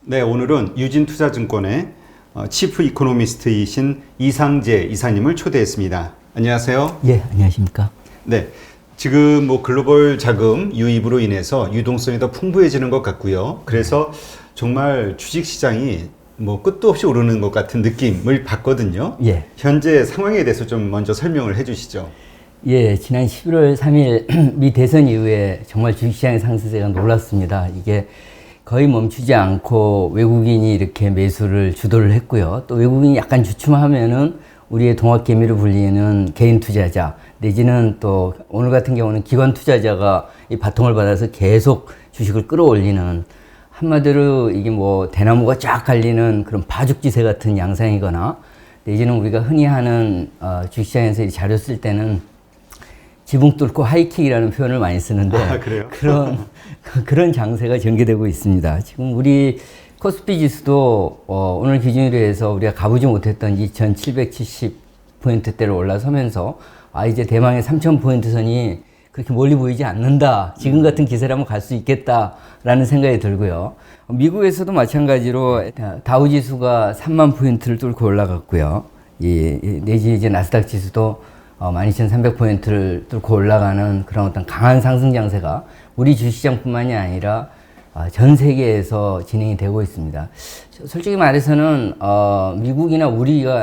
네, 오늘은 유진투자증권의 치프 이코노미스트이신 이상재 이사님을 초대했습니다. 안녕하세요. 예, 안녕하십니까. 네, 지금 글로벌 자금 유입으로 인해서 유동성이 더 풍부해지는 것 같고요. 그래서 정말 주식시장이 끝도 없이 오르는 것 같은 느낌을 받거든요. 예. 현재 상황에 대해서 좀 먼저 설명을 해주시죠. 예, 지난 11월 3일 미 대선 이후에 정말 주식시장의 상승세가 놀랐습니다. 이게 거의 멈추지 않고 외국인이 이렇게 매수를 주도를 했고요. 또 외국인이 약간 주춤하면은 우리의 동학개미로 불리는 개인 투자자 내지는 또 오늘 같은 경우는 기관 투자자가 이 바통을 받아서 계속 주식을 끌어올리는, 한마디로 이게 대나무가 쫙 갈리는 그런 바죽지세 같은 양상이거나, 내지는 우리가 흔히 하는 주식시장에서 자료 쓸 때는 지붕 뚫고 하이킥이라는 표현을 많이 쓰는데, 그래요? 그런 장세가 전개되고 있습니다. 지금 우리 코스피 지수도 오늘 기준으로 해서 우리가 가보지 못했던 2770포인트대를 올라서면서 이제 대망의 3000포인트 선이 그렇게 멀리 보이지 않는다. 지금 같은 기세라면 갈 수 있겠다라는 생각이 들고요. 미국에서도 마찬가지로 다우 지수가 3만 포인트를 뚫고 올라갔고요. 내지 이제 나스닥 지수도 12,300포인트를 뚫고 올라가는 그런 어떤 강한 상승 장세가 우리 주식시장뿐만이 아니라 전 세계에서 진행이 되고 있습니다. 솔직히 말해서는 미국이나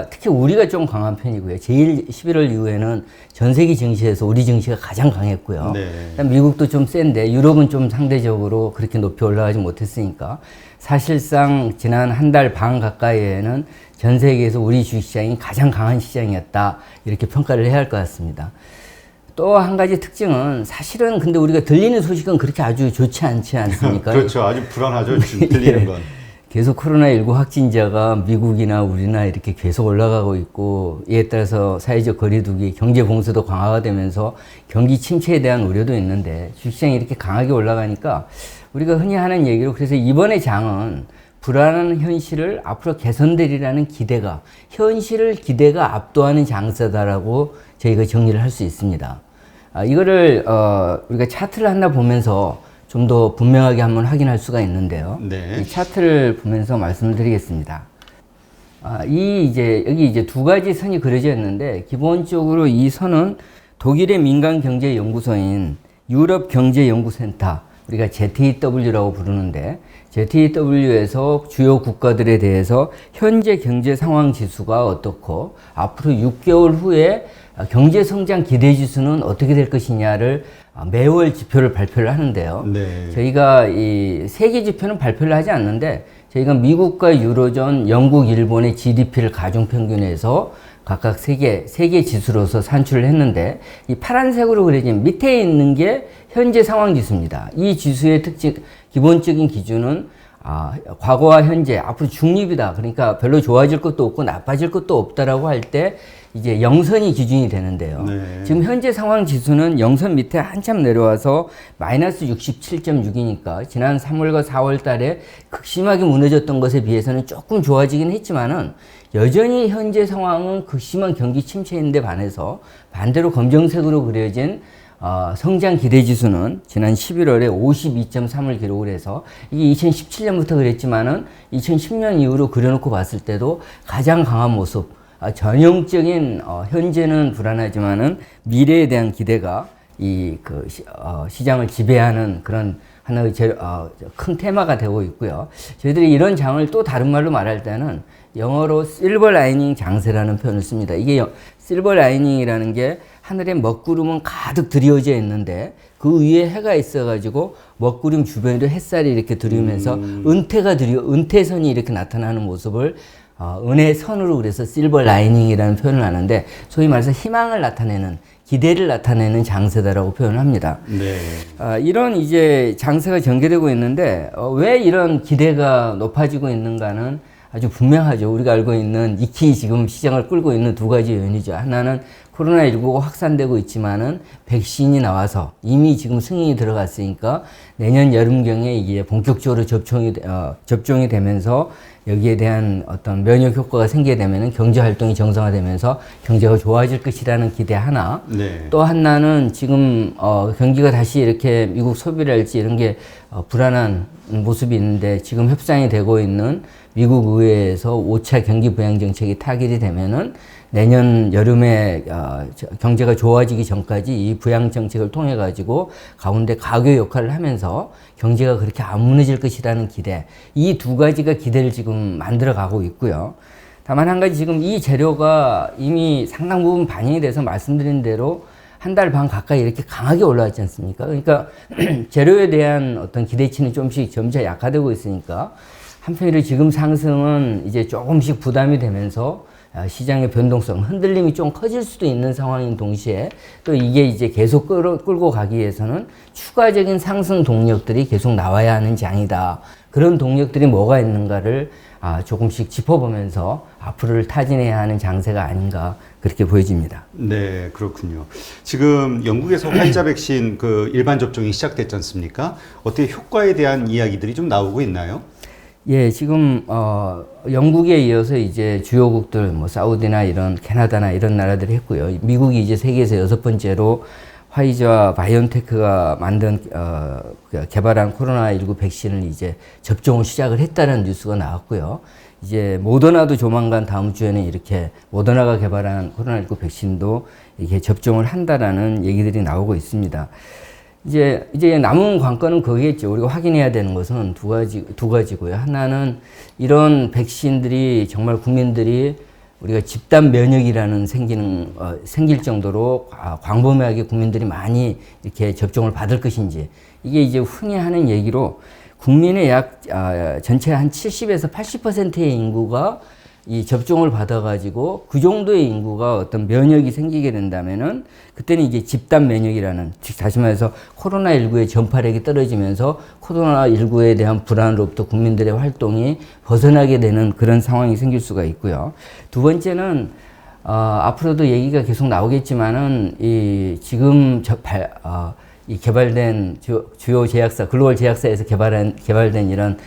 특히 우리가 좀 강한 편이고요. 제일 11월 이후에는 전 세계 증시에서 우리 증시가 가장 강했고요. 네. 미국도 좀 센데 유럽은 좀 상대적으로 그렇게 높이 올라가지 못했으니까 사실상 지난 한 달 반 가까이에는 전 세계에서 우리 주식시장이 가장 강한 시장이었다, 이렇게 평가를 해야 할 것 같습니다. 또 한 가지 특징은 사실은 근데 우리가 들리는 소식은 그렇게 아주 좋지 않지 않습니까? 그렇죠. 아주 불안하죠. 지금 들리는 건. 계속 코로나19 확진자가 미국이나 우리나 이렇게 계속 올라가고 있고, 이에 따라서 사회적 거리두기, 경제 봉쇄도 강화가 되면서 경기 침체에 대한 우려도 있는데, 주식시장이 이렇게 강하게 올라가니까 우리가 흔히 하는 얘기로, 그래서 이번에 장은 불안한 현실을 앞으로 개선되리라는 현실을 기대가 압도하는 장세다라고 저희가 정리를 할 수 있습니다. 이거를 우리가 차트를 하나 보면서 좀 더 분명하게 한번 확인할 수가 있는데요. 네. 이 차트를 보면서 말씀을 드리겠습니다. 여기 이제 두 가지 선이 그려져 있는데, 기본적으로 이 선은 독일의 민간 경제 연구소인 유럽 경제 연구센터, 우리가 ZEW라고 부르는데, ZEW에서 주요 국가들에 대해서 현재 경제 상황 지수가 어떻고 앞으로 6개월 후에 경제 성장 기대 지수는 어떻게 될 것이냐를 매월 지표를 발표를 하는데요. 네. 저희가 이 세계 지표는 발표를 하지 않는데, 저희가 미국과 유로존, 영국, 일본의 GDP를 가중 평균해서 각각 세계 지수로서 산출을 했는데, 이 파란색으로 그려진 밑에 있는 게 현재 상황 지수입니다. 이 지수의 기본적인 기준은 과거와 현재, 앞으로 중립이다. 그러니까 별로 좋아질 것도 없고 나빠질 것도 없다라고 할 때 이제 0선이 기준이 되는데요. 네. 지금 현재 상황 지수는 0선 밑에 한참 내려와서 마이너스 67.6이니까 지난 3월과 4월 달에 극심하게 무너졌던 것에 비해서는 조금 좋아지긴 했지만은 여전히 현재 상황은 극심한 경기 침체인데 반해서 반대로 검정색으로 그려진 성장 기대 지수는 지난 11월에 52.3을 기록을 해서, 이게 2017년부터 그랬지만은 2010년 이후로 그려놓고 봤을 때도 가장 강한 모습, 전형적인 현재는 불안하지만은 미래에 대한 기대가 시장을 지배하는 그런 하나의 제일 큰 테마가 되고 있고요. 저희들이 이런 장을 또 다른 말로 말할 때는 영어로 실버 라이닝 장세라는 표현을 씁니다. 이게 실버 라이닝이라는 게 하늘에 먹구름은 가득 드리워져 있는데 그 위에 해가 있어가지고 먹구름 주변에도 햇살이 이렇게 들이우면서 은퇴선이 이렇게 나타나는 모습을 은혜선으로 그래서 실버 라이닝이라는 표현을 하는데, 소위 말해서 희망을 나타내는, 기대를 나타내는 장세다라고 표현을 합니다. 네. 이런 이제 장세가 전개되고 있는데, 왜 이런 기대가 높아지고 있는가는 아주 분명하죠. 우리가 알고 있는 지금 시장을 끌고 있는 두 가지 요인이죠. 하나는 코로나19가 확산되고 있지만은 백신이 나와서 이미 지금 승인이 들어갔으니까 내년 여름경에 이게 본격적으로 접종이 되면서 여기에 대한 어떤 면역 효과가 생기게 되면은 경제 활동이 정상화되면서 경제가 좋아질 것이라는 기대 하나. 네. 또 하나는 지금 경기가 다시 이렇게 미국 소비랄지 이런 게 불안한 모습이 있는데 지금 협상이 되고 있는 미국 의회에서 5차 경기 부양 정책이 타결이 되면은 내년 여름에 경제가 좋아지기 전까지 이 부양 정책을 통해 가지고 가운데 가교 역할을 하면서 경제가 그렇게 안 무너질 것이라는 기대, 이 두 가지가 기대를 지금 만들어 가고 있고요. 다만 한 가지 지금 이 재료가 이미 상당 부분 반영이 돼서 말씀드린 대로 한 달 반 가까이 이렇게 강하게 올라왔지 않습니까? 그러니까 재료에 대한 어떤 기대치는 좀씩 점차 약화되고 있으니까 한편으로 지금 상승은 이제 조금씩 부담이 되면서 시장의 변동성, 흔들림이 좀 커질 수도 있는 상황인 동시에 또 이게 이제 계속 끌고 가기 위해서는 추가적인 상승 동력들이 계속 나와야 하는 장이다. 그런 동력들이 뭐가 있는가를 조금씩 짚어보면서 앞으로를 타진해야 하는 장세가 아닌가 그렇게 보여집니다. 네, 그렇군요. 지금 영국에서 화이자 백신 그 일반 접종이 시작됐지 않습니까? 어떻게 효과에 대한 이야기들이 좀 나오고 있나요? 예, 지금 영국에 이어서 이제 주요국들 뭐 사우디나 이런 캐나다나 이런 나라들이 했고요. 미국이 이제 세계에서 6번째로 화이자와 바이온테크가 만든 개발한 코로나19 백신을 이제 접종을 시작을 했다는 뉴스가 나왔고요. 이제 모더나도 조만간 다음 주에는 이렇게 모더나가 개발한 코로나19 백신도 이렇게 접종을 한다라는 얘기들이 나오고 있습니다. 이제 남은 관건은 그거겠죠. 우리가 확인해야 되는 것은 두 가지고요. 하나는 이런 백신들이 정말 국민들이 우리가 집단 면역이라는 생길 정도로 광범위하게 국민들이 많이 이렇게 접종을 받을 것인지, 이게 이제 흔히 하는 얘기로 국민의 약 전체 한 70에서 80%의 인구가 이 접종을 받아가지고 그 정도의 인구가 어떤 면역이 생기게 된다면은 그때는 이제 집단 면역이라는, 즉 다시 말해서 코로나19의 전파력이 떨어지면서 코로나19에 대한 불안으로부터 국민들의 활동이 벗어나게 되는 그런 상황이 생길 수가 있고요. 두 번째는 앞으로도 얘기가 계속 나오겠지만은 지금 이 개발된 주요 제약사, 글로벌 제약사에서 개발된 이런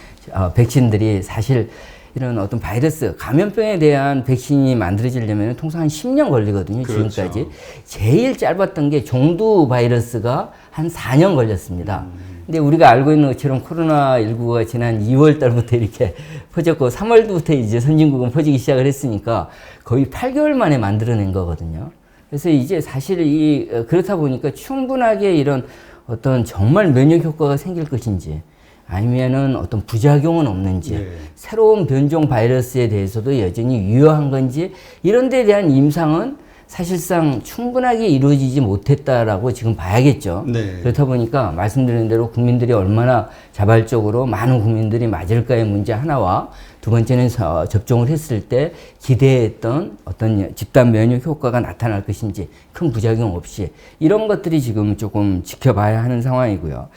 백신들이 사실 이런 어떤 바이러스, 감염병에 대한 백신이 만들어지려면 통상 한 10년 걸리거든요, 그렇죠. 지금까지. 제일 짧았던 게 종두 바이러스가 한 4년 걸렸습니다. 근데 우리가 알고 있는 것처럼 코로나19가 지난 2월 달부터 이렇게 퍼졌고 3월부터 이제 선진국은 퍼지기 시작을 했으니까 거의 8개월 만에 만들어낸 거거든요. 그래서 이제 사실 그렇다 보니까 충분하게 이런 어떤 정말 면역 효과가 생길 것인지 아니면은 어떤 부작용은 없는지, 네. 새로운 변종 바이러스에 대해서도 여전히 유효한 건지, 이런 데 대한 임상은 사실상 충분하게 이루어지지 못했다라고 지금 봐야겠죠. 네. 그렇다 보니까 말씀드린 대로 국민들이 얼마나 자발적으로 많은 국민들이 맞을까의 문제 하나와, 두 번째는 접종을 했을 때 기대했던 어떤 집단 면역 효과가 나타날 것인지, 큰 부작용 없이, 이런 것들이 지금 조금 지켜봐야 하는 상황이고요.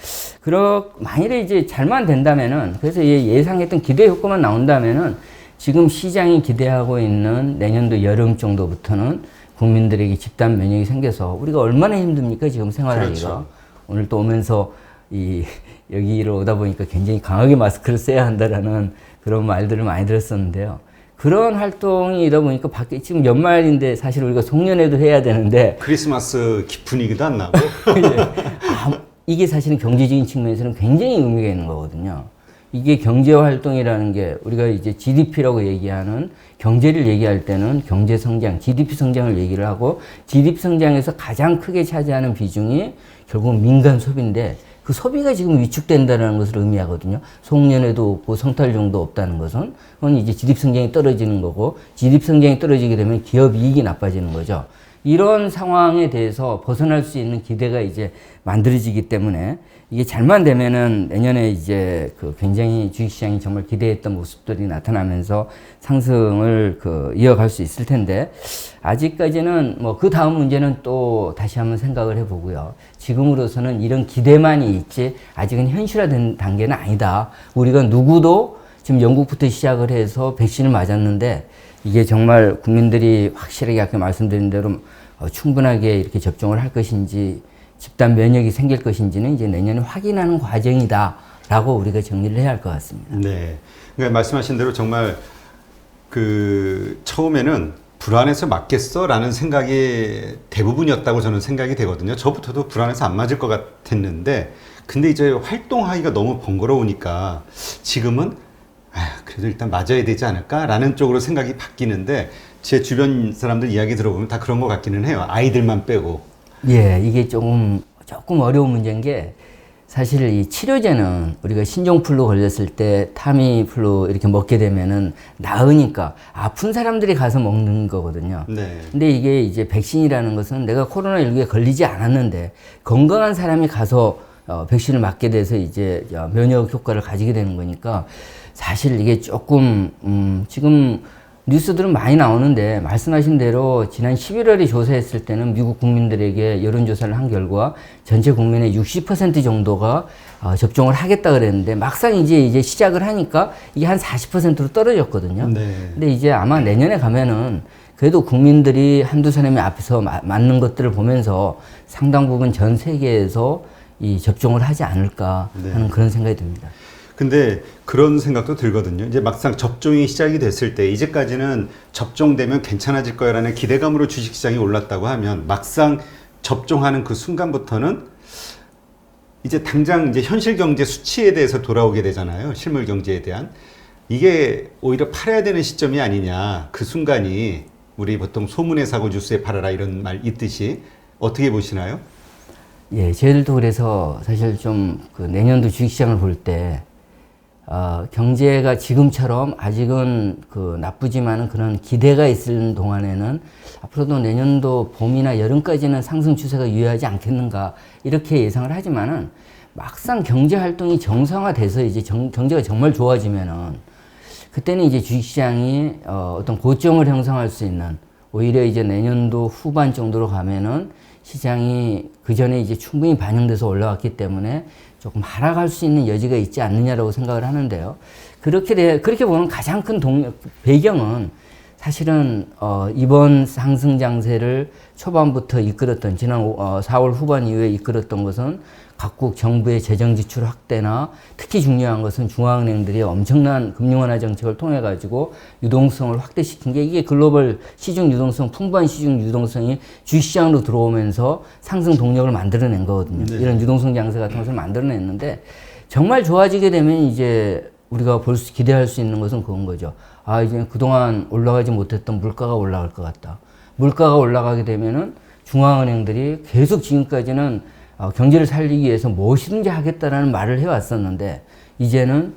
만일에 이제 잘만 된다면은, 그래서 예상했던 기대 효과만 나온다면은 지금 시장이 기대하고 있는 내년도 여름 정도부터는 국민들에게 집단 면역이 생겨서 우리가 얼마나 힘듭니까? 지금 생활하기가. 그렇죠. 오늘 또 오면서 여기로 오다 보니까 굉장히 강하게 마스크를 써야 한다라는 그런 말들을 많이 들었었는데요. 그런 활동이다 보니까 밖에 지금 연말인데 사실 우리가 송년회도 해야 되는데 크리스마스 기분이기도 안 나고. 이게 사실은 경제적인 측면에서는 굉장히 의미가 있는 거거든요. 이게 경제 활동이라는 게 우리가 이제 GDP라고 얘기하는, 경제를 얘기할 때는 경제 성장, GDP 성장을 얘기를 하고, GDP 성장에서 가장 크게 차지하는 비중이 결국 민간 소비인데, 그 소비가 지금 위축된다는 것을 의미하거든요. 송년회도 없고 성탈종도 없다는 것은, 그건 이제 GDP 성장이 떨어지는 거고, GDP 성장이 떨어지게 되면 기업 이익이 나빠지는 거죠. 이런 상황에 대해서 벗어날 수 있는 기대가 이제 만들어지기 때문에, 이게 잘만 되면은 내년에 이제 굉장히 주식시장이 정말 기대했던 모습들이 나타나면서 상승을 이어갈 수 있을 텐데, 아직까지는 그 다음 문제는 또 다시 한번 생각을 해보고요. 지금으로서는 이런 기대만이 있지 아직은 현실화된 단계는 아니다. 우리가 누구도 지금 영국부터 시작을 해서 백신을 맞았는데 이게 정말 국민들이 확실하게 아까 말씀드린 대로 충분하게 이렇게 접종을 할 것인지 집단 면역이 생길 것인지는 이제 내년에 확인하는 과정이다라고 우리가 정리를 해야 할 것 같습니다. 네. 그러니까 말씀하신 대로 정말 그 처음에는 불안해서 맞겠어라는 생각이 대부분이었다고 저는 생각이 되거든요. 저부터도 불안해서 안 맞을 것 같았는데, 근데 이제 활동하기가 너무 번거로우니까 지금은 그래도 일단 맞아야 되지 않을까라는 쪽으로 생각이 바뀌는데, 제 주변 사람들 이야기 들어보면 다 그런 것 같기는 해요. 아이들만 빼고. 예, 이게 조금 어려운 문제인 게 사실 이 치료제는 우리가 신종플루 걸렸을 때 타미플루 이렇게 먹게 되면은 나으니까 아픈 사람들이 가서 먹는 거거든요. 네. 근데 이게 이제 백신이라는 것은 내가 코로나19에 걸리지 않았는데 건강한 사람이 가서 백신을 맞게 돼서 이제 면역 효과를 가지게 되는 거니까 사실 이게 조금 지금 뉴스들은 많이 나오는데 말씀하신 대로 지난 11월에 조사했을 때는 미국 국민들에게 여론조사를 한 결과 전체 국민의 60% 정도가 접종을 하겠다 그랬는데 막상 이제 시작을 하니까 이게 한 40%로 떨어졌거든요. 네. 근데 이제 아마 내년에 가면은 그래도 국민들이 한두 사람이 앞에서 맞는 것들을 보면서 상당 부분 전 세계에서 이 접종을 하지 않을까 하는 그런 생각이 듭니다. 근데 그런 생각도 들거든요. 이제 막상 접종이 시작이 됐을 때 이제까지는 접종되면 괜찮아질 거야라는 기대감으로 주식시장이 올랐다고 하면 막상 접종하는 그 순간부터는 이제 당장 이제 현실 경제 수치에 대해서 돌아오게 되잖아요. 실물 경제에 대한. 이게 오히려 팔아야 되는 시점이 아니냐. 그 순간이 우리 보통 소문의 사고 뉴스에 팔아라 이런 말 있듯이 어떻게 보시나요? 예, 저희들도 그래서 사실 좀 그 내년도 주식시장을 볼때 경제가 지금처럼 아직은 그 나쁘지만은 그런 기대가 있을 동안에는 앞으로도 내년도 봄이나 여름까지는 상승 추세가 유효하지 않겠는가 이렇게 예상을 하지만은 막상 경제 활동이 정상화돼서 이제 경제가 정말 좋아지면은 그때는 이제 주식시장이 어떤 고점을 형성할 수 있는 오히려 이제 내년도 후반 정도로 가면은 시장이 그 전에 이제 충분히 반영돼서 올라왔기 때문에 조금 하락할 수 있는 여지가 있지 않느냐라고 생각을 하는데요. 그렇게 보면 가장 큰 배경은 사실은 이번 상승 장세를 초반부터 이끌었던 지난 4월 후반 이후에 이끌었던 것은 각국 정부의 재정 지출 확대나 특히 중요한 것은 중앙은행들이 엄청난 금융 완화 정책을 통해 가지고 유동성을 확대시킨 게 이게 글로벌 시중 유동성, 풍부한 시중 유동성이 주식시장으로 들어오면서 상승 동력을 만들어낸 거거든요. 네. 이런 유동성 장세 같은 것을 만들어냈는데 정말 좋아지게 되면 이제 우리가 기대할 수 있는 것은 그건 거죠. 이제 그동안 올라가지 못했던 물가가 올라갈 것 같다. 물가가 올라가게 되면은 중앙은행들이 계속 지금까지는 경제를 살리기 위해서 무엇이든지 하겠다라는 말을 해왔었는데 이제는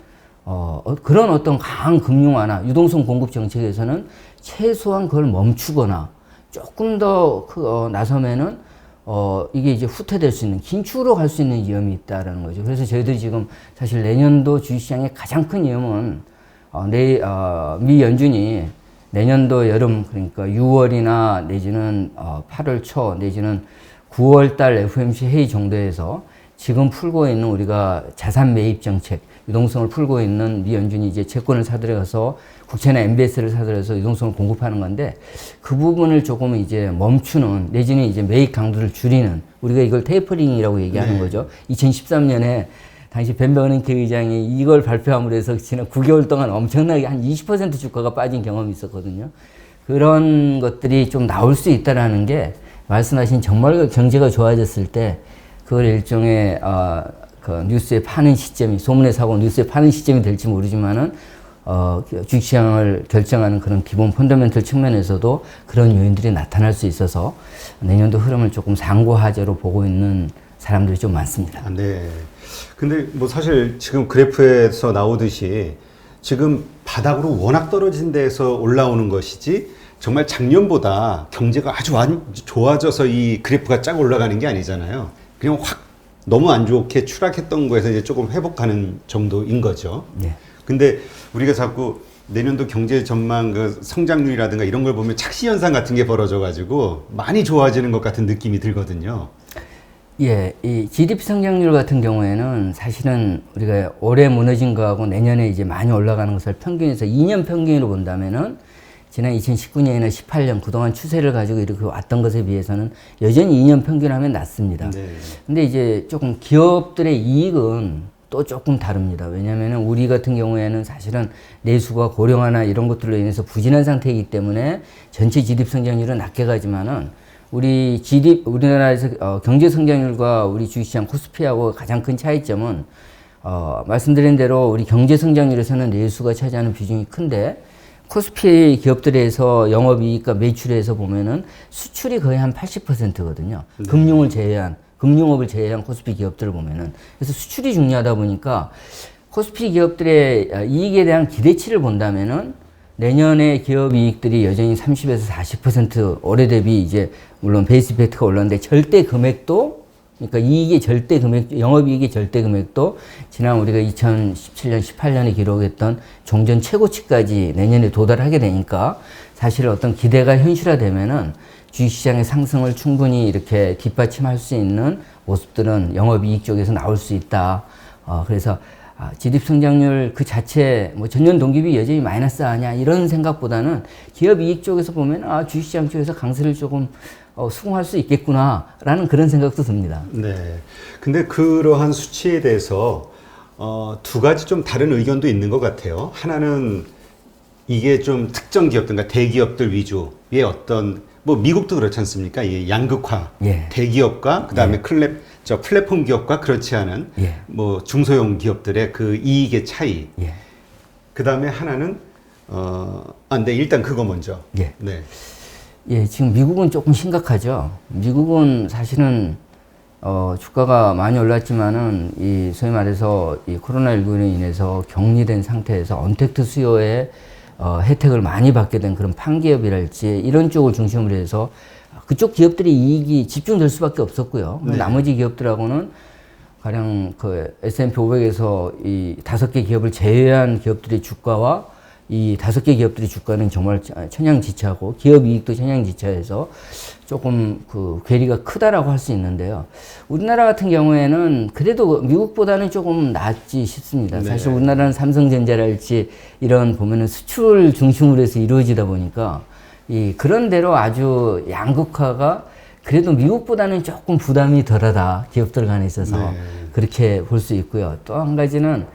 그런 어떤 강한 금융 완화, 유동성 공급 정책에서는 최소한 그걸 멈추거나 조금 더 나서면은 이게 이제 후퇴될 수 있는 긴축으로 갈 수 있는 위험이 있다라는 거죠. 그래서 저희들이 지금 사실 내년도 주식시장의 가장 큰 위험은 미 연준이 내년도 여름 그러니까 6월이나 내지는 8월 초 내지는 9월 달 FOMC 회의 정도에서 지금 풀고 있는 우리가 자산 매입 정책, 유동성을 풀고 있는 미 연준이 이제 채권을 사들여서 국채나 MBS를 사들여서 유동성을 공급하는 건데 그 부분을 조금 이제 멈추는 내지는 이제 매입 강도를 줄이는 우리가 이걸 테이퍼링이라고 얘기하는 거죠. 2013년에 당시 벤 버너키 의장이 이걸 발표함으로 해서 지난 9개월 동안 엄청나게 한 20% 주가가 빠진 경험이 있었거든요. 그런 것들이 좀 나올 수 있다라는 게 말씀하신 정말 경제가 좋아졌을 때 그걸 일종의 그 뉴스에 파는 시점이 소문의 사고 뉴스에 파는 시점이 될지 모르지만은 주식시장을 결정하는 그런 기본 펀더멘털 측면에서도 그런 요인들이 나타날 수 있어서 내년도 흐름을 조금 상고하제로 보고 있는 사람들이 좀 많습니다. 네. 근데 뭐 사실 지금 그래프에서 나오듯이 지금 바닥으로 워낙 떨어진 데에서 올라오는 것이지 정말 작년보다 경제가 아주 좋아져서 이 그래프가 쫙 올라가는 게 아니잖아요. 그냥 확 너무 안 좋게 추락했던 거에서 이제 조금 회복하는 정도인 거죠. 네. 근데 우리가 자꾸 내년도 경제 전망 그 성장률이라든가 이런 걸 보면 착시 현상 같은 게 벌어져 가지고 많이 좋아지는 것 같은 느낌이 들거든요. 예, 이 GDP 성장률 같은 경우에는 사실은 우리가 올해 무너진 거하고 내년에 이제 많이 올라가는 것을 평균해서 2년 평균으로 본다면은 지난 2019년이나 18년 그동안 추세를 가지고 이렇게 왔던 것에 비해서는 여전히 2년 평균하면 낮습니다. 네. 근데 이제 조금 기업들의 이익은 또 조금 다릅니다. 왜냐하면 우리 같은 경우에는 사실은 내수가 고령화나 이런 것들로 인해서 부진한 상태이기 때문에 전체 GDP 성장률은 낮게 가지만은 우리나라에서 경제 성장률과 우리 주식시장 코스피하고 가장 큰 차이점은 말씀드린 대로 우리 경제 성장률에서는 내수가 차지하는 비중이 큰데 코스피 기업들에서 영업이익과 매출에서 보면은 수출이 거의 한 80%거든요. 네. 금융업을 제외한 코스피 기업들을 보면은. 그래서 수출이 중요하다 보니까 코스피 기업들의 이익에 대한 기대치를 본다면은 내년에 기업 이익들이 여전히 30에서 40% 올해 대비 이제 물론 베이스 이펙트가 올랐는데 절대 금액도 그러니까 이익의 절대 금액, 영업이익의 절대 금액도 지난 우리가 2017년, 18년에 기록했던 종전 최고치까지 내년에 도달하게 되니까 사실 어떤 기대가 현실화되면은 주식시장의 상승을 충분히 이렇게 뒷받침할 수 있는 모습들은 영업이익 쪽에서 나올 수 있다. 그래서 GDP 성장률 그 자체 뭐 전년 동기비 여전히 마이너스 아니야 이런 생각보다는 기업 이익 쪽에서 보면 주식시장 쪽에서 강세를 조금 수긍할 수 있겠구나라는 그런 생각도 듭니다. 네. 근데 그러한 수치에 대해서 두 가지 좀 다른 의견도 있는 것 같아요. 하나는 이게 좀 특정 기업들, 그러니까 대기업들 위주의 어떤 뭐 미국도 그렇지 않습니까? 이 양극화, 예. 대기업과 그다음에 플랫폼 기업과 그렇지 않은 예. 뭐 중소형 기업들의 그 이익의 차이. 예. 그다음에 하나는 네, 일단 그거 먼저. 예. 네. 예, 지금 미국은 조금 심각하죠. 미국은 사실은 주가가 많이 올랐지만은 이 소위 말해서 이 코로나19로 인해서 격리된 상태에서 언택트 수요에 혜택을 많이 받게 된 그런 판기업이랄지 이런 쪽을 중심으로 해서 그쪽 기업들의 이익이 집중될 수밖에 없었고요. 네. 나머지 기업들하고는 가령 그 S&P 500에서 이 5개 기업을 제외한 기업들의 주가와 이 5개 기업들의 주가는 정말 천양지차고 기업 이익도 천양지차해서 조금 그 괴리가 크다라고 할 수 있는데요. 우리나라 같은 경우에는 그래도 미국보다는 조금 낫지 싶습니다. 네. 사실 우리나라는 삼성전자랄지 이런 보면은 수출 중심으로 해서 이루어지다 보니까 그런 대로 아주 양극화가 그래도 미국보다는 조금 부담이 덜하다. 기업들 간에 있어서 네. 그렇게 볼 수 있고요. 또 한 가지는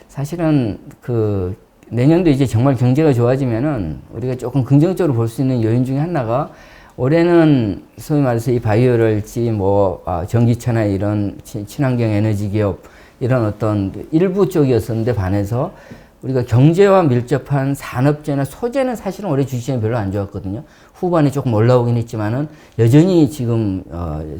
사실은 그 내년도 이제 정말 경제가 좋아지면은 우리가 조금 긍정적으로 볼 수 있는 요인 중에 하나가 올해는 소위 말해서 이 바이오랄지 뭐 전기차나 이런 친환경 에너지 기업 이런 어떤 일부 쪽이었었는데 반해서 우리가 경제와 밀접한 산업재나 소재는 사실은 올해 주식시장이 별로 안 좋았거든요. 후반에 조금 올라오긴 했지만은 여전히 지금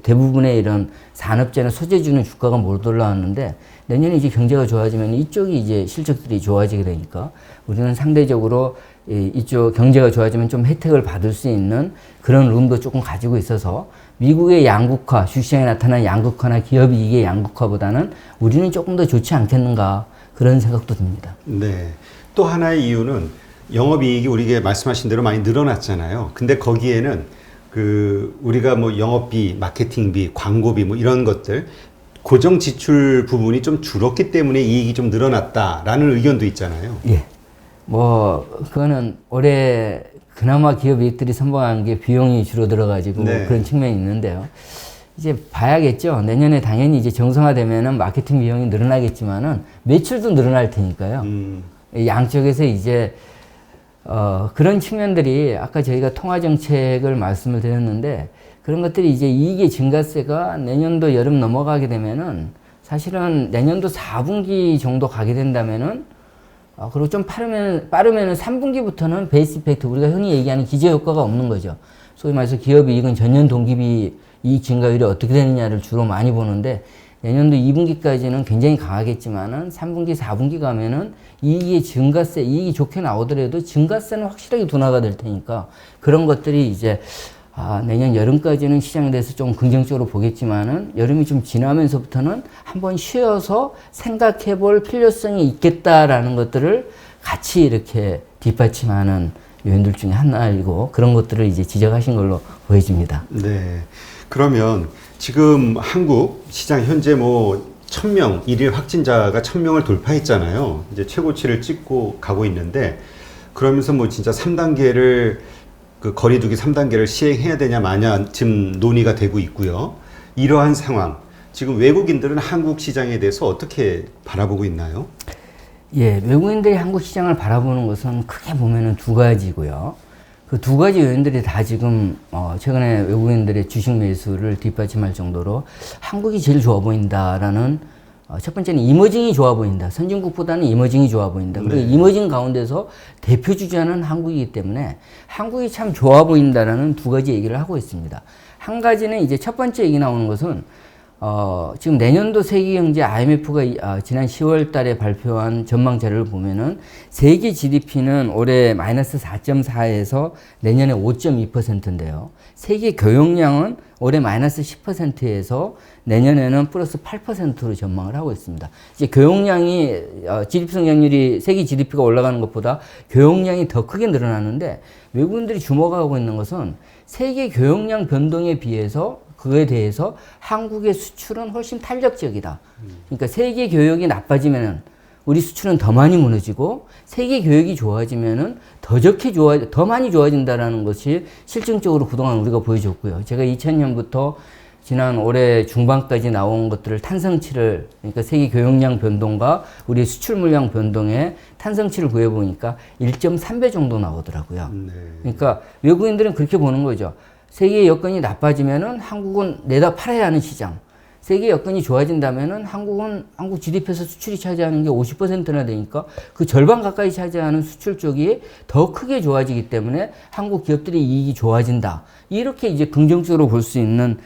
대부분의 이런 산업재나 소재주는 주가가 못 올라왔는데 내년에 이제 경제가 좋아지면 이쪽이 이제 실적들이 좋아지게 되니까 우리는 상대적으로 이쪽 경제가 좋아지면 좀 혜택을 받을 수 있는 그런 룸도 조금 가지고 있어서 미국의 양극화, 주식시장에 나타난 양극화나 기업 이익의 양극화보다는 우리는 조금 더 좋지 않겠는가 그런 생각도 듭니다. 네. 또 하나의 이유는 영업이익이 우리가 말씀하신 대로 많이 늘어났잖아요. 근데 거기에는 그 우리가 뭐 영업비, 마케팅비, 광고비 뭐 이런 것들 고정 지출 부분이 좀 줄었기 때문에 이익이 좀 늘어났다라는 의견도 있잖아요. 예. 뭐 그거는 올해 그나마 기업 이익들이 선방한 게 비용이 줄어들어가지고 네. 그런 측면이 있는데요. 이제 봐야겠죠. 내년에 당연히 이제 정상화되면은 마케팅 비용이 늘어나겠지만은 매출도 늘어날 테니까요. 양쪽에서 이제 그런 측면들이 아까 저희가 통화 정책을 말씀을 드렸는데 그런 것들이 이제 이익의 증가세가 내년도 여름 넘어가게 되면은 사실은 내년도 4분기 정도 가게 된다면은 그리고 좀 빠르면은 3분기부터는 베이스 이펙트 우리가 흔히 얘기하는 기저 효과가 없는 거죠. 소위 말해서 기업 이익은 전년 동기비 이익 증가율이 어떻게 되느냐를 주로 많이 보는데 내년도 2분기까지는 굉장히 강하겠지만은 3분기, 4분기 가면은 이익의 증가세, 이익이 좋게 나오더라도 증가세는 확실하게 둔화가 될 테니까 그런 것들이 이제 내년 여름까지는 시장에 대해서 좀 긍정적으로 보겠지만은 여름이 좀 지나면서부터는 한번 쉬어서 생각해 볼 필요성이 있겠다라는 것들을 같이 이렇게 뒷받침하는 요인들 중에 하나이고 그런 것들을 이제 지적하신 걸로 보여집니다. 네. 그러면 지금 한국 시장 현재 뭐 1000명, 일일 확진자가 1000명을 돌파했잖아요. 이제 최고치를 찍고 가고 있는데 그러면서 뭐 진짜 3단계를 그 거리두기 3단계를 시행해야 되냐 마냐 지금 논의가 되고 있고요. 이러한 상황, 지금 외국인들은 한국 시장에 대해서 어떻게 바라보고 있나요? 예, 외국인들이 한국 시장을 바라보는 것은 크게 보면은 두 가지고요. 그 두 가지 요인들이 다 지금 최근에 외국인들의 주식 매수를 뒷받침할 정도로 한국이 제일 좋아 보인다라는 첫 번째는 이머징이 좋아 보인다. 선진국보다는 이머징이 좋아 보인다. 그리고 네. 이머징 가운데서 대표 주자는 한국이기 때문에 한국이 참 좋아 보인다라는 두 가지 얘기를 하고 있습니다. 한 가지는 이제 첫 번째 얘기 나오는 것은 지금 내년도 세계경제 IMF가 지난 10월 달에 발표한 전망 자료를 보면은 세계 GDP는 올해 마이너스 4.4에서 내년에 5.2%인데요. 세계 교역량은 올해 마이너스 10%에서 내년에는 플러스 8%로 전망을 하고 있습니다. 이제 교역량이 GDP 성장률이 세계 GDP가 올라가는 것보다 교역량이 더 크게 늘어나는데 외국인들이 주목하고 있는 것은 세계 교역량 변동에 비해서 그에 대해서 한국의 수출은 훨씬 탄력적이다. 그러니까 세계 교역이 나빠지면은 우리 수출은 더 많이 무너지고 세계 교역이 좋아지면은 더 많이 좋아진다라는 것이 실증적으로 그동안 우리가 보여줬고요. 제가 2000년부터 지난 올해 중반까지 나온 것들을 탄성치를, 그러니까 세계 교역량 변동과 우리 수출 물량 변동의 탄성치를 구해보니까 1.3배 정도 나오더라고요. 네. 그러니까 외국인들은 그렇게 보는 거죠. 세계 여건이 나빠지면은 한국은 내다 팔아야 하는 시장. 세계 여건이 좋아진다면은 한국 GDP에서 수출이 차지하는 게 50%나 되니까 그 절반 가까이 차지하는 수출 쪽이 더 크게 좋아지기 때문에 한국 기업들의 이익이 좋아진다. 이렇게 이제 긍정적으로 볼 수 있는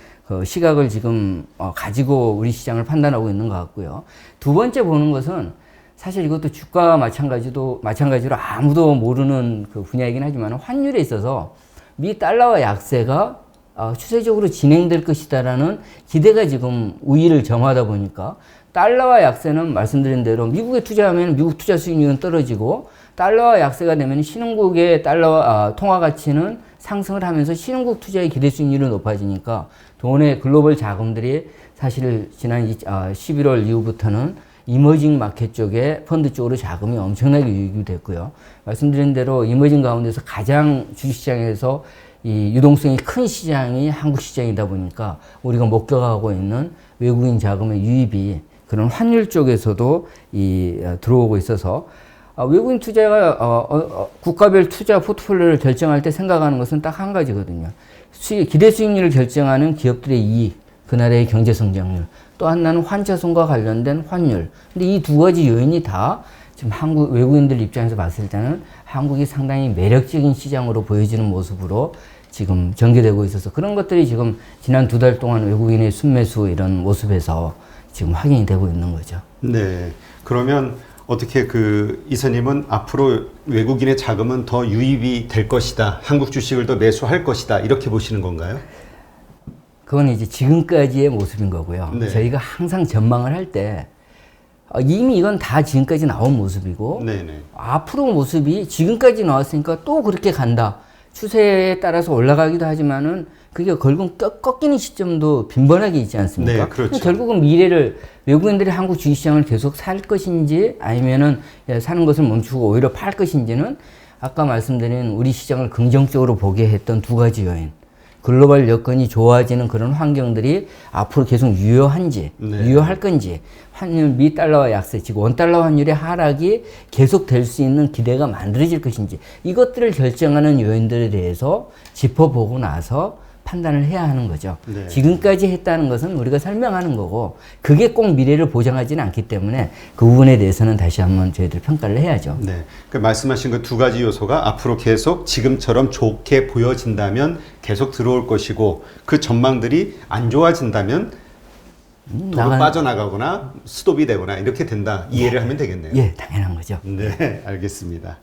시각을 지금 가지고 우리 시장을 판단하고 있는 것 같고요. 두 번째 보는 것은 사실 이것도 주가와 마찬가지로 아무도 모르는 그 분야이긴 하지만 환율에 있어서 미 달러와 약세가 추세적으로 진행될 것이다라는 기대가 지금 우위를 점하다 보니까 달러와 약세는 말씀드린 대로 미국에 투자하면 미국 투자 수익률은 떨어지고 달러와 약세가 되면 신흥국의 달러 통화 가치는 상승을 하면서 신흥국 투자의 기대 수익률이 높아지니까 돈의 글로벌 자금들이 사실 지난 11월 이후부터는 이머징 마켓 쪽에 펀드 쪽으로 자금이 엄청나게 유입이 됐고요. 말씀드린 대로 이머징 가운데서 가장 주식시장에서 이 유동성이 큰 시장이 한국 시장이다 보니까 우리가 목격하고 있는 외국인 자금의 유입이 그런 환율 쪽에서도 들어오고 있어서 외국인 투자가 국가별 투자 포트폴리오를 결정할 때 생각하는 것은 딱 한 가지거든요. 기대 수익률을 결정하는 기업들의 이익, 그 나라의 경제 성장률, 또 하나는 환차손과 관련된 환율. 근데 이 두 가지 요인이 다 지금 외국인들 입장에서 봤을 때는 한국이 상당히 매력적인 시장으로 보여지는 모습으로 지금 전개되고 있어서 그런 것들이 지금 지난 두 달 동안 외국인의 순매수 이런 모습에서 지금 확인이 되고 있는 거죠. 네. 그러면 어떻게 이사님은 앞으로 외국인의 자금은 더 유입이 될 것이다. 한국 주식을 더 매수할 것이다. 이렇게 보시는 건가요? 그건 이제 지금까지의 모습인 거고요. 네. 저희가 항상 전망을 할 때 이미 이건 다 지금까지 나온 모습이고 네네. 앞으로 모습이 지금까지 나왔으니까 또 그렇게 간다. 추세에 따라서 올라가기도 하지만은 그게 결국 꺾이는 시점도 빈번하게 있지 않습니까? 네, 그렇죠. 결국은 미래를 외국인들이 한국 주식시장을 계속 살 것인지 아니면은 사는 것을 멈추고 오히려 팔 것인지는 아까 말씀드린 우리 시장을 긍정적으로 보게 했던 두 가지 요인. 글로벌 여건이 좋아지는 그런 환경들이 앞으로 계속 유효한지, 네. 유효할 건지, 환율 미 달러와 약세, 즉 원달러 환율의 하락이 계속될 수 있는 기대가 만들어질 것인지 이것들을 결정하는 요인들에 대해서 짚어보고 나서 판단을 해야 하는 거죠. 네. 지금까지 했다는 것은 우리가 설명하는 거고 그게 꼭 미래를 보장하지는 않기 때문에 그 부분에 대해서는 다시 한번 저희들 평가를 해야죠. 네. 말씀하신 그 두 가지 요소가 앞으로 계속 지금처럼 좋게 보여진다면 계속 들어올 것이고 그 전망들이 안 좋아진다면 도로 빠져나가거나 스톱이 되거나 이렇게 된다. 이해를 하면 되겠네요. 예, 당연한 거죠. 네, 알겠습니다.